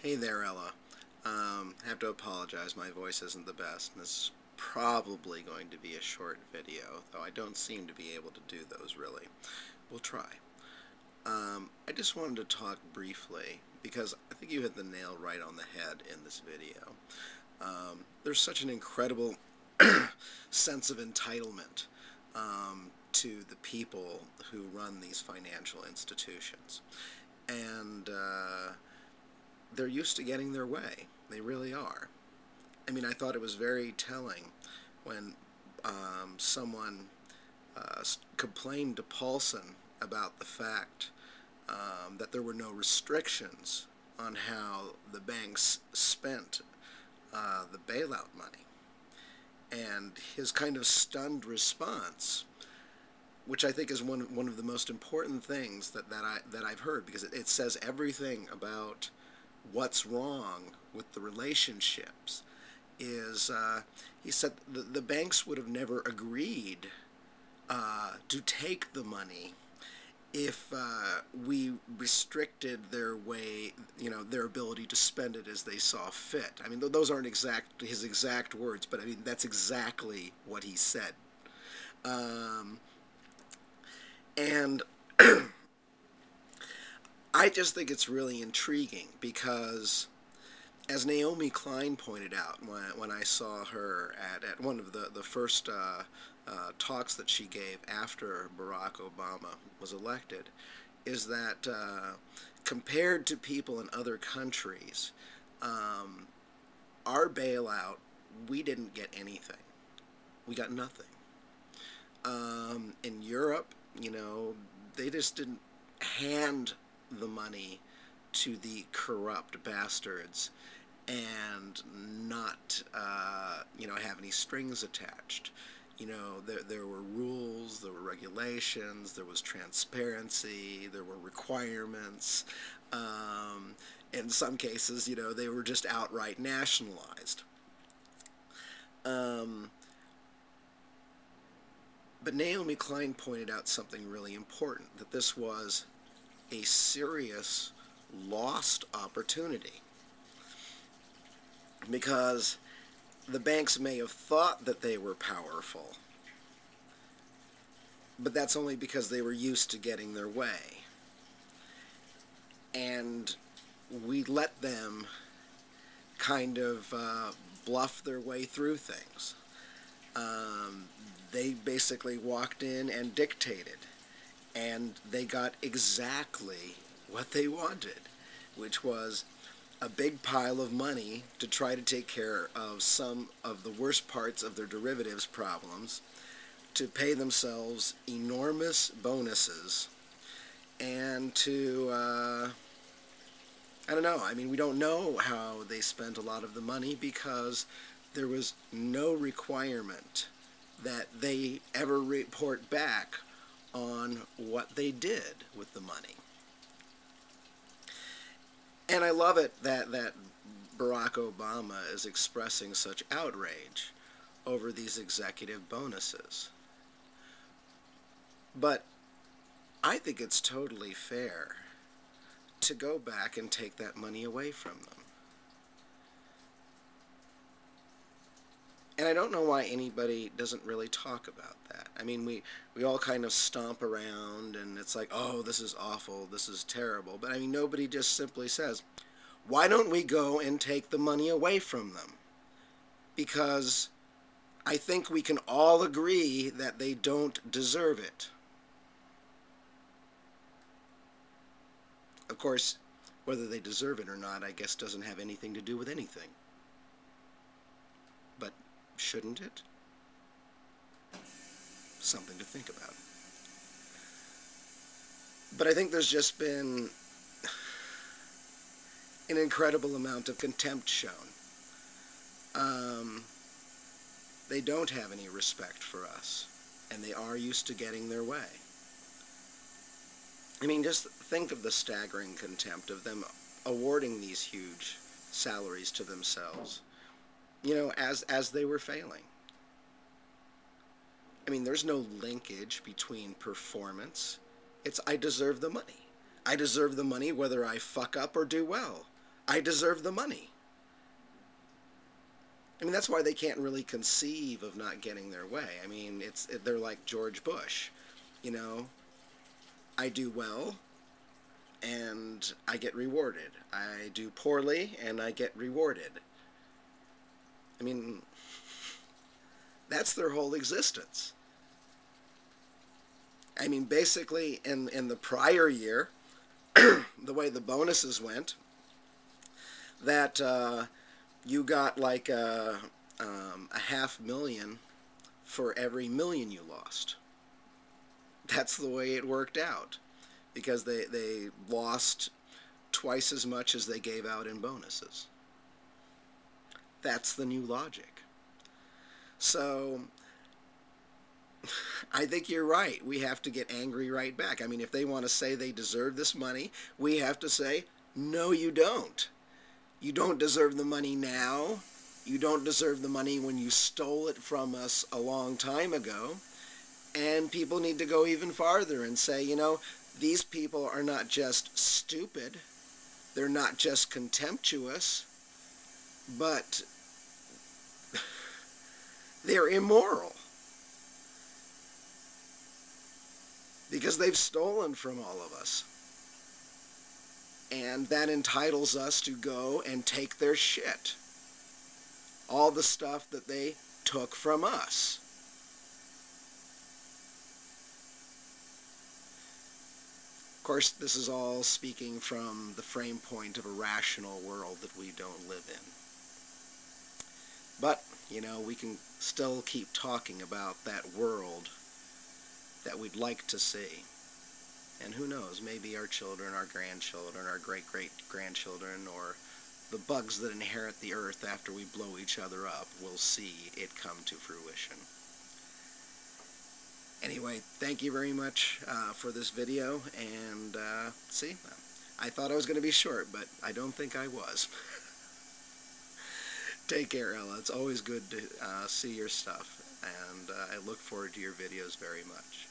Hey there, Ella. I have to apologize, my voice isn't the best, and this is probably going to be a short video, though I don't seem to be able to do those really. We'll try. I just wanted to talk briefly, because I think you hit the nail right on the head in this video. There's such an incredible sense of entitlement to the people who run these financial institutions. And they're used to getting their way. They really are. I mean, I thought it was very telling when someone complained to Paulson about the fact that there were no restrictions on how the banks spent the bailout money. And his kind of stunned response, which I think is one of the most important things that I've heard, because it says everything about what's wrong with the relationships, is he said the banks would have never agreed to take the money if we restricted their way, their ability to spend it as they saw fit. I mean, those aren't his exact words, but I mean, that's exactly what he said. And I just think it's really intriguing because, as Naomi Klein pointed out when I saw her at one of the first talks that she gave after Barack Obama was elected, is that compared to people in other countries, our bailout, we didn't get anything. We got nothing. In Europe, they just didn't hand the money to the corrupt bastards and not, have any strings attached. There were rules, there were regulations, there was transparency, there were requirements. In some cases, they were just outright nationalized. But Naomi Klein pointed out something really important, that this was a serious lost opportunity. Because the banks may have thought that they were powerful, but that's only because they were used to getting their way. And we let them kind of bluff their way through things. They basically walked in and dictated, and they got exactly what they wanted, which was a big pile of money to try to take care of some of the worst parts of their derivatives problems, to pay themselves enormous bonuses, and to, I don't know, I mean, we don't know how they spent a lot of the money because there was no requirement that they ever report back on what they did with the money. And I love it that Barack Obama is expressing such outrage over these executive bonuses. But I think it's totally fair to go back and take that money away from them. And I don't know why anybody doesn't really talk about that. I mean, we all kind of stomp around, and it's like, oh, this is awful, this is terrible. But I mean, nobody just simply says, why don't we go and take the money away from them? Because I think we can all agree that they don't deserve it. Of course, whether they deserve it or not, I guess doesn't have anything to do with anything. But shouldn't it? Something to think about. But I think there's just been an incredible amount of contempt shown. They don't have any respect for us, and they are used to getting their way. I mean, just think of the staggering contempt of them awarding these huge salaries to themselves, as they were failing. I mean, there's no linkage between performance. It's, I deserve the money. I deserve the money whether I fuck up or do well. I deserve the money. I mean, that's why they can't really conceive of not getting their way. I mean, they're like George Bush. You know, I do well, and I get rewarded. I do poorly, and I get rewarded. I mean, that's their whole existence. I mean, basically, in the prior year, the way the bonuses went, that you got like a $500,000 for every million you lost. That's the way it worked out, because they lost twice as much as they gave out in bonuses. That's the new logic. So I think you're right. We have to get angry right back. I mean, if they want to say they deserve this money, we have to say, no, you don't. You don't deserve the money now. You don't deserve the money when you stole it from us a long time ago. And people need to go even farther and say, you know, these people are not just stupid. They're not just contemptuous, but they're immoral. Because they've stolen from all of us. And that entitles us to go and take their shit. All the stuff that they took from us. Of course, this is all speaking from the frame point of a rational world that we don't live in. But, you know, we can still keep talking about that world that we'd like to see. And who knows, maybe our children, our grandchildren, our great-great-grandchildren, or the bugs that inherit the earth after we blow each other up will see it come to fruition. Anyway, thank you very much for this video, and see, I thought I was going to be short, but I don't think I was. Take care, Ella. It's always good to see your stuff, and I look forward to your videos very much.